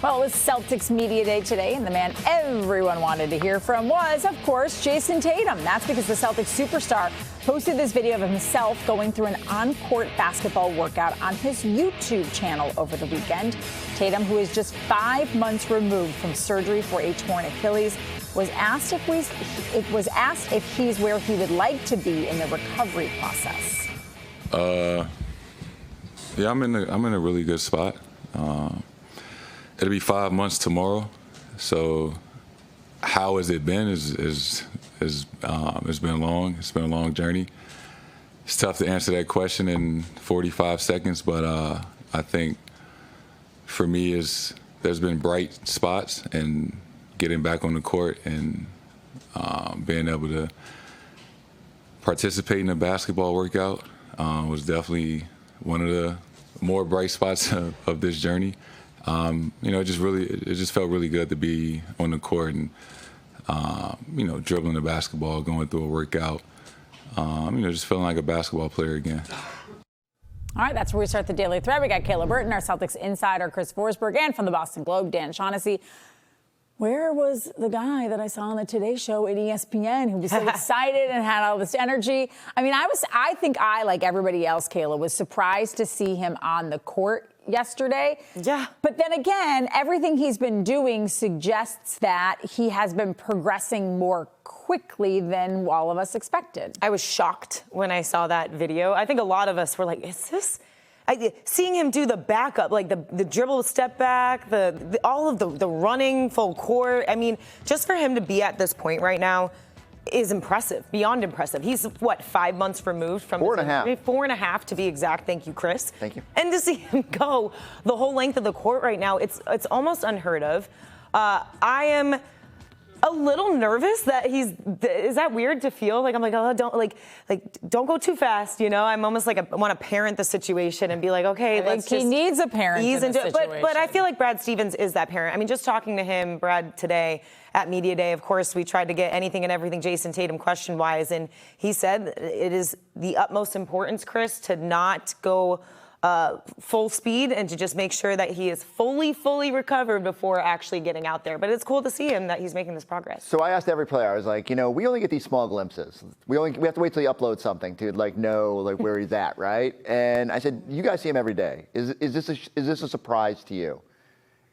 Well, it was Celtics Media Day today, and the man everyone wanted to hear from was, of course, Jayson Tatum. That's because the Celtics superstar posted this video of himself going through an on-court basketball workout on his YouTube channel over the weekend. Tatum, who is just 5 months removed from surgery for a torn Achilles, was asked if he's where he would like to be in the recovery process. Yeah, I'm in a really good spot. It'll be 5 months tomorrow. So how has it been? It's been long. It's been a long journey. It's tough to answer that question in 45 seconds, but I think for me there's been bright spots, and getting back on the court and being able to participate in a basketball workout was definitely one of the more bright spots of this journey. It just felt really good to be on the court and, dribbling the basketball, going through a workout, just feeling like a basketball player again. All right, that's where we start the Daily Thread. We got Kayla Burton, our Celtics Insider, Chris Forsberg, and from the Boston Globe, Dan Shaughnessy. Where was the guy that I saw on the Today Show at ESPN who was so excited and had all this energy? I mean, I think I, like everybody else, Kayla, was surprised to see him on the court yesterday. Yeah. But then again, everything he's been doing suggests that he has been progressing more quickly than all of us expected. I was shocked when I saw that video. I think a lot of us were like, is this... seeing him do the backup, like the dribble step back, all of the running full court. I mean, just for him to be at this point right now is impressive, beyond impressive. He's, 5 months removed from 4.5. 4.5 to be exact. Thank you, Chris. Thank you. And to see him go the whole length of the court right now, it's almost unheard of. I am a little nervous that is that weird to feel? Like, I'm like, oh, don't go too fast, I'm almost like I want to parent the situation and be like, okay, he needs a parent ease in the into it. situation. But I feel like Brad Stevens is that parent. I mean, just talking to him, Brad, today at Media Day, of course, we tried to get anything and everything Jayson Tatum question-wise, and he said it is the utmost importance, Chris, to not go full speed and to just make sure that he is fully recovered before actually getting out there. But it's cool to see him that he's making this progress. So I asked every player, I was like, we only get these small glimpses. We have to wait till he uploads something to know where he's at, right? And I said, you guys see him every day. Is this a surprise to you?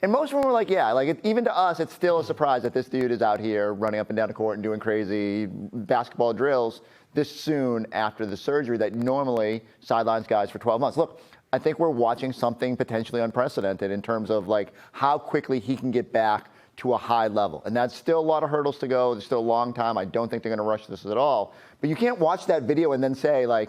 And most of them were like, yeah, even to us, it's still a surprise that this dude is out here running up and down the court and doing crazy basketball drills this soon after the surgery that normally sidelines guys for 12 months. Look, I think we're watching something potentially unprecedented in terms of how quickly he can get back to a high level. And that's still a lot of hurdles to go. There's still a long time. I don't think they're going to rush this at all. But you can't watch that video and then say a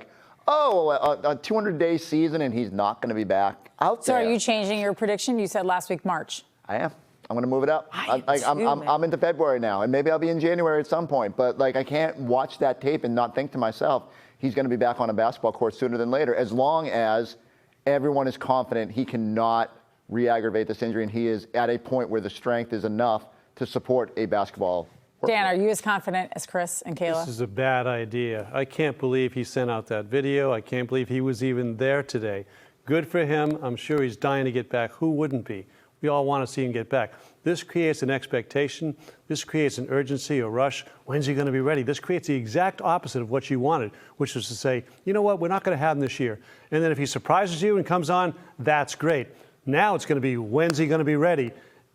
200-day season and he's not going to be back out there. So are you changing your prediction? You said last week, March. I am. I'm going to move it up. I'm into February now, and maybe I'll be in January at some point. But I can't watch that tape and not think to myself, he's going to be back on a basketball court sooner than later, as long as everyone is confident he cannot re-aggravate this injury and he is at a point where the strength is enough to support a basketball workload. Dan, are you as confident as Chris and Kayla? This is a bad idea. I can't believe he sent out that video. I can't believe he was even there today. Good for him. I'm sure he's dying to get back. Who wouldn't be? We all want to see him get back. This creates an expectation. This creates an urgency, a rush. When's he going to be ready? This creates the exact opposite of what you wanted, which was to say, you know what, we're not going to have him this year. And then if he surprises you and comes on, that's great. Now it's going to be, when's he going to be ready?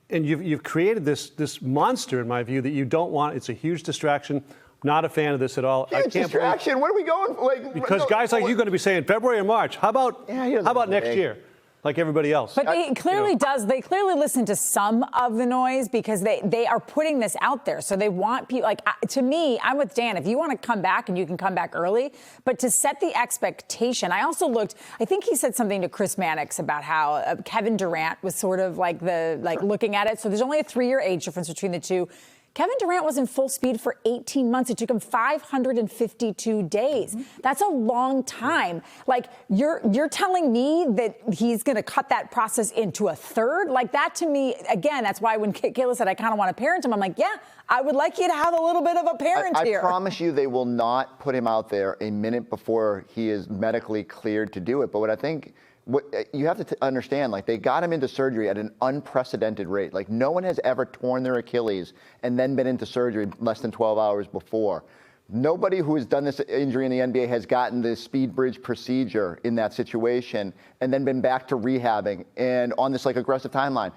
And you've created this monster, in my view, that you don't want. It's a huge distraction. Not a fan of this at all. Huge distraction. What are we going for? Because guys like you are going to be saying February or March. How about next year? Like everybody else. But they clearly listen to some of the noise because they are putting this out there. So they want people, to me, I'm with Dan. If you want to come back and you can come back early, but to set the expectation. I also I think he said something to Chris Mannix about how Kevin Durant was sort of looking at it. So there's only a 3-year age difference between the two. Kevin Durant was in full speed for 18 months. It took him 552 days. That's a long time. You're telling me that he's going to cut that process into a third? That to me, again, that's why when Kayla said I kind of want to parent him, I'm like, yeah, I would like you to have a little bit of a parent here. I promise you they will not put him out there a minute before he is medically cleared to do it. But what I think you have to understand, like, they got him into surgery at an unprecedented rate. Like, no one has ever torn their Achilles and then been into surgery less than 12 hours before. Nobody who has done this injury in the NBA has gotten the speed bridge procedure in that situation and then been back to rehabbing and on this, like, aggressive timeline.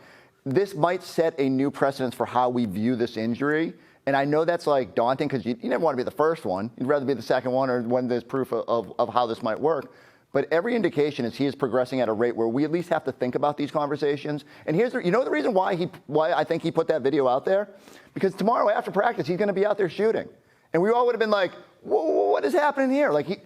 This might set a new precedence for how we view this injury. And I know that's, like, daunting because you never want to be the first one. You'd rather be the second one or when there's proof of how this might work. But every indication is he is progressing at a rate where we at least have to think about these conversations. And here's the reason why I think he put that video out there? Because tomorrow after practice, he's going to be out there shooting. And we all would have been like, whoa, what is happening here? Like,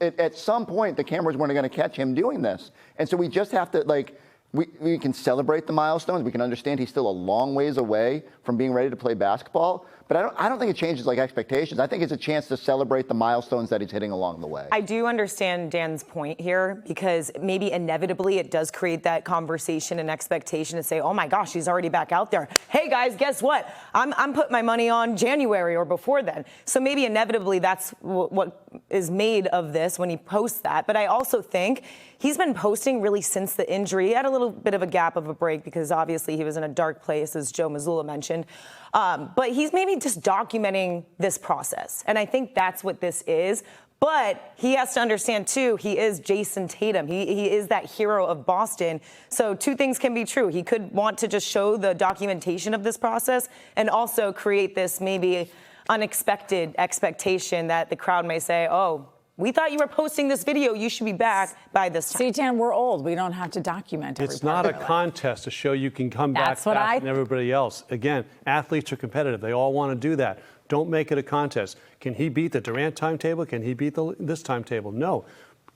at some point, the cameras weren't going to catch him doing this. And so we just have to, like, we can celebrate the milestones. We can understand he's still a long ways away from being ready to play basketball. But I don't think it changes, like, expectations. I think it's a chance to celebrate the milestones that he's hitting along the way. I do understand Dan's point here because maybe inevitably it does create that conversation and expectation to say, oh my gosh, he's already back out there. Hey guys, guess what? I'm putting my money on January or before then. So maybe inevitably that's what is made of this when he posts that. But I also think he's been posting really since the injury. He had a little bit of a gap of a break because obviously he was in a dark place, as Joe Mazzulla mentioned. But he's maybe just documenting this process. And I think that's what this is. But he has to understand, too, he is Jayson Tatum. He is that hero of Boston. So two things can be true. He could want to just show the documentation of this process and also create this maybe unexpected expectation that the crowd may say, oh, we thought you were posting this video. You should be back by this time. See, Dan, we're old. We don't have to document every It's not a contest to show you can come back faster than everybody else. Again, athletes are competitive. They all want to do that. Don't make it a contest. Can he beat the Durant timetable? Can he beat this timetable? No.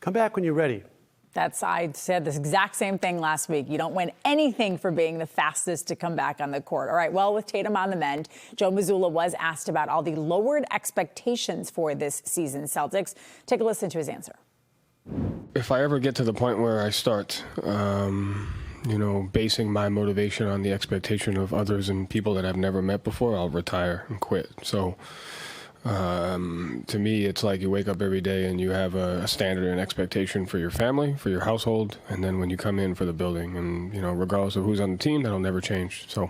Come back when you're ready. I said this exact same thing last week. You don't win anything for being the fastest to come back on the court. All right, well, with Tatum on the mend, Joe Mazzulla was asked about all the lowered expectations for this season's Celtics. Take a listen to his answer. If I ever get to the point where I start, basing my motivation on the expectation of others and people that I've never met before, I'll retire and quit. So to me, it's like you wake up every day and you have a standard and expectation for your family, for your household, and then when you come in for the building. And, regardless of who's on the team, that'll never change. So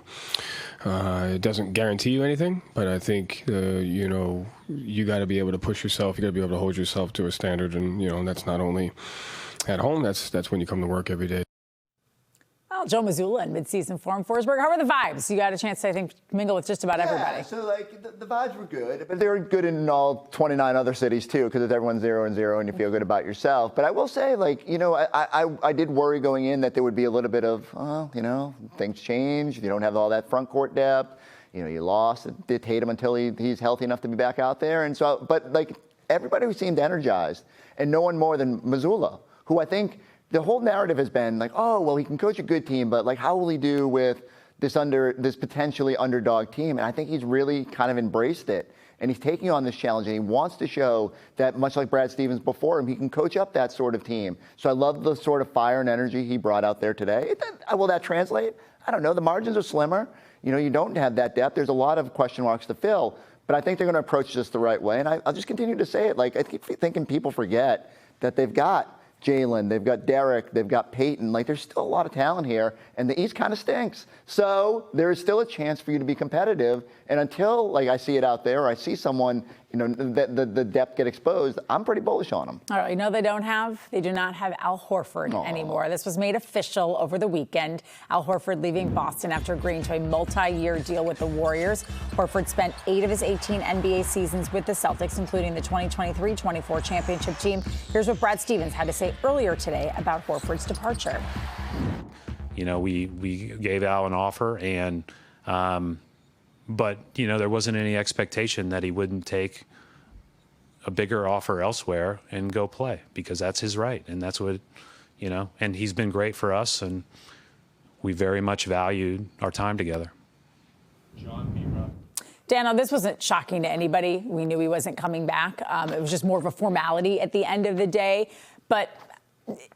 it doesn't guarantee you anything, but I think, you got to be able to push yourself. You got to be able to hold yourself to a standard. And, that's not only at home, that's when you come to work every day. Well, Joe Mazzulla in midseason form. Forsberg, how are the vibes? You got a chance to, I think, mingle with just about everybody. Yeah, so, like, the vibes were good, but they were good in all 29 other cities, too, because everyone's 0-0 and you feel good about yourself. But I will say, like, I did worry going in that there would be a little bit of, things change. You don't have all that front court depth. You lost Tatum until he's healthy enough to be back out there. And so, but, like, everybody seemed energized, and no one more than Mazzulla, who I think the whole narrative has been like, oh, well, he can coach a good team, but, like, how will he do with this potentially underdog team? And I think he's really kind of embraced it. And he's taking on this challenge, and he wants to show that, much like Brad Stevens before him, he can coach up that sort of team. So I love the sort of fire and energy he brought out there today. Will that translate? I don't know. The margins are slimmer. You don't have that depth. There's a lot of question marks to fill. But I think they're going to approach this the right way. And I'll just continue to say it. Like, I keep thinking people forget that they've got Jalen, they've got Derek, they've got Peyton. Like, there's still a lot of talent here, and the East kind of stinks. So there is still a chance for you to be competitive. And until, like, I see it out there, or I see someone, the depth get exposed, I'm pretty bullish on them. All right, they do not have Al Horford anymore. This was made official over the weekend. Al Horford leaving Boston after agreeing to a multi-year deal with the Warriors. Horford spent 8 of his 18 NBA seasons with the Celtics, including the 2023-24 championship team. Here's what Brad Stevens had to say earlier today about Horford's departure. We gave Al an offer, and but there wasn't any expectation that he wouldn't take a bigger offer elsewhere and go play, because that's his right, and that's what and he's been great for us, and we very much valued our time together. Dan, this wasn't shocking to anybody. We knew he wasn't coming back. It was just more of a formality at the end of the day. But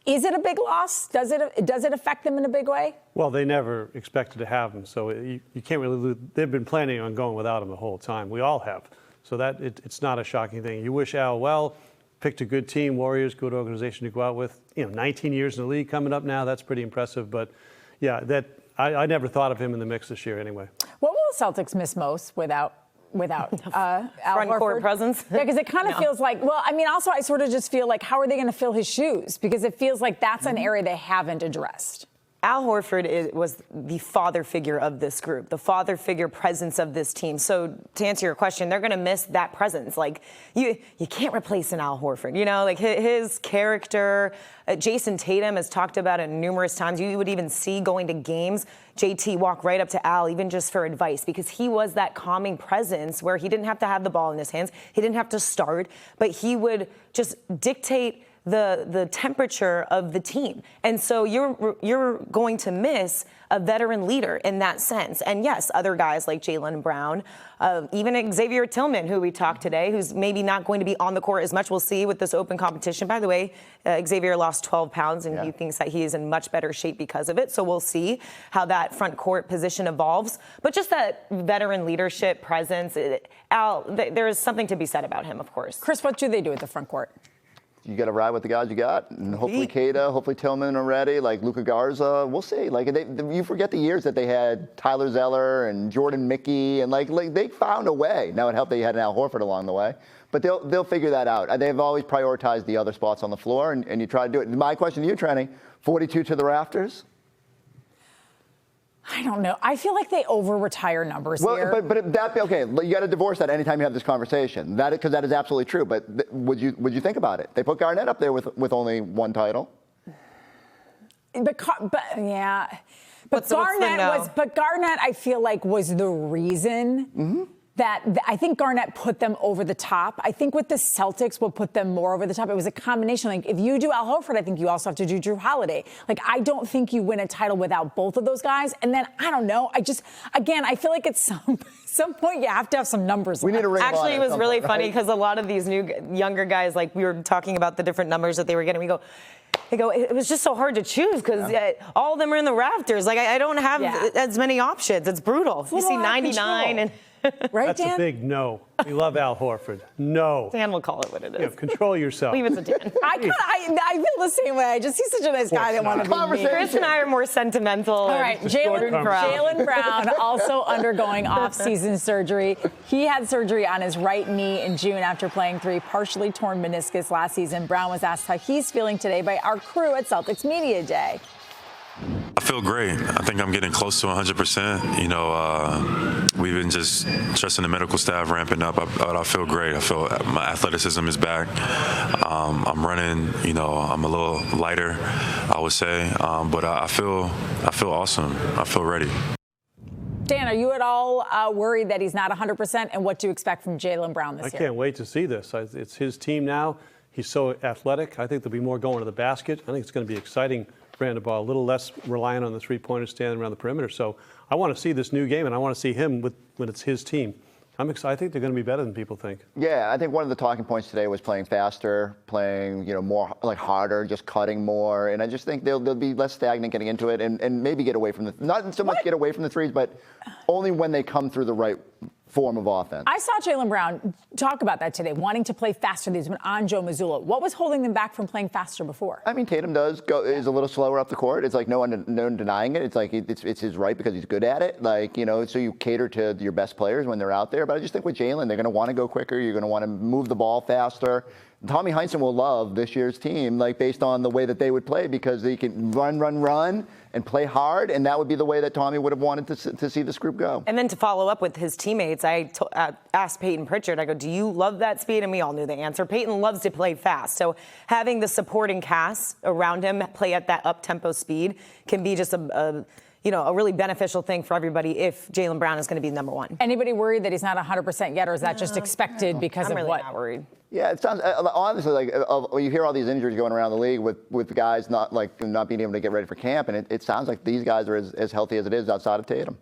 is it a big loss? Does it affect them in a big way? Well, they never expected to have him, so you can't really lose. They've been planning on going without him the whole time. We all have. So it's not a shocking thing. You wish Al well. picked a good team, Warriors, good organization to go out with. 19 years in the league coming up now, that's pretty impressive. But yeah, I never thought of him in the mix this year anyway. What will the Celtics miss most without Al front court Horford? presence? Yeah, because it kind of feels like, well, I mean, also I sort of just feel like, how are they going to fill his shoes? Because it feels like that's an area they haven't addressed. Al Horford was the father figure of this group, the father figure presence of this team. So to answer your question, they're going to miss that presence. Like you can't replace an Al Horford. Like his character. Jayson Tatum has talked about it numerous times. You would even see going to games, JT walk right up to Al, even just for advice, because he was that calming presence where he didn't have to have the ball in his hands. He didn't have to start, but he would just dictate the temperature of the team. And so you're going to miss a veteran leader in that sense. And yes, other guys like Jaylen Brown, even Xavier Tillman, who we talked today, who's maybe not going to be on the court as much. We'll see with this open competition. By the way, Xavier lost 12 pounds, and he thinks that he is in much better shape because of it. So we'll see how that front court position evolves. But just that veteran leadership presence, Al, there is something to be said about him, of course. Chris, what do they do at the front court? You got to ride with the guys you got, and hopefully Kayla, hopefully Tillman are ready, like Luka Garza. We'll see. Like you forget the years that they had Tyler Zeller and Jordan Mickey, and like they found a way. Now it helped they had an Al Horford along the way, but they'll figure that out. They've always prioritized the other spots on the floor, and you try to do it. My question to you, Trenni, 42 to the rafters? I don't know. I feel like they over-retire numbers here. But that okay. You got to divorce that anytime you have this conversation. Because that is absolutely true. But would you think about it? They put Garnett up there with only one title. But Garnett, I feel like was the reason. That I think Garnett put them over the top. I think with the Celtics will put them more over the top. It was a combination. Like if you do Al Horford, I think you also have to do Drew Holiday. Like I don't think you win a title without both of those guys. And then I don't know. I feel like at some point you have to have some numbers. We need a ring. Actually, it was really funny because a lot of these younger guys, like we were talking about the different numbers that they were getting. They go, it was just so hard to choose because all of them are in the rafters. Like I don't have as many options. It's brutal. You see 99 and. Right, That's Dan? a big no. We love Al Horford. No. Dan will call it what it is. Control yourself. Leave it to Dan. I feel the same way. He's such a nice guy that wanted to be me. Chris and I are more sentimental. All right, Jaylen Brown also undergoing off-season surgery. He had surgery on his right knee in June after playing 3 partially torn meniscus last season. Brown was asked how he's feeling today by our crew at Celtics Media Day. I feel great. I think I'm getting close to 100%. We've been just trusting the medical staff, ramping up. I feel great. I feel my athleticism is back. I'm running. I'm a little lighter, I would say. But I feel awesome. I feel ready. Dan, are you at all worried that he's not 100%? And what do you expect from Jaylen Brown this year? I can't wait to see this. It's his team now. He's so athletic. I think there'll be more going to the basket. I think it's going to be exciting. Brand of ball, a little less reliant on the three-pointers standing around the perimeter. So I want to see this new game, and I want to see him when it's his team. I'm excited. I think they're going to be better than people think. Yeah, I think one of the talking points today was playing faster, playing more like harder, just cutting more. And I just think they'll be less stagnant getting into it, and maybe get away from not so much get away from the threes, but only when they come through the right form of offense. I saw Jaylen Brown talk about that today, wanting to play faster. He's been on Joe Mazzulla. What was holding them back from playing faster before? I mean, Tatum is a little slower up the court. It's like no one denying it. It's like it's his right because he's good at it. So you cater to your best players when they're out there. But I just think with Jaylen, they're going to want to go quicker. You're going to want to move the ball faster. Tommy Heinsohn will love this year's team, based on the way that they would play, because they can run, and play hard, and that would be the way that Tommy would have wanted to see this group go. And then to follow up with his teammates, I asked Peyton Pritchard, I go, do you love that speed? And we all knew the answer. Peyton loves to play fast. So having the supporting cast around him play at that up-tempo speed can be just a really beneficial thing for everybody if Jaylen Brown is going to be number one. Anybody worried that he's not 100% yet, or is that just expected because I'm of really what? not worried. Yeah, it sounds honestly when you hear all these injuries going around the league with guys not being able to get ready for camp, and it sounds like these guys are as healthy as it is outside of Tatum.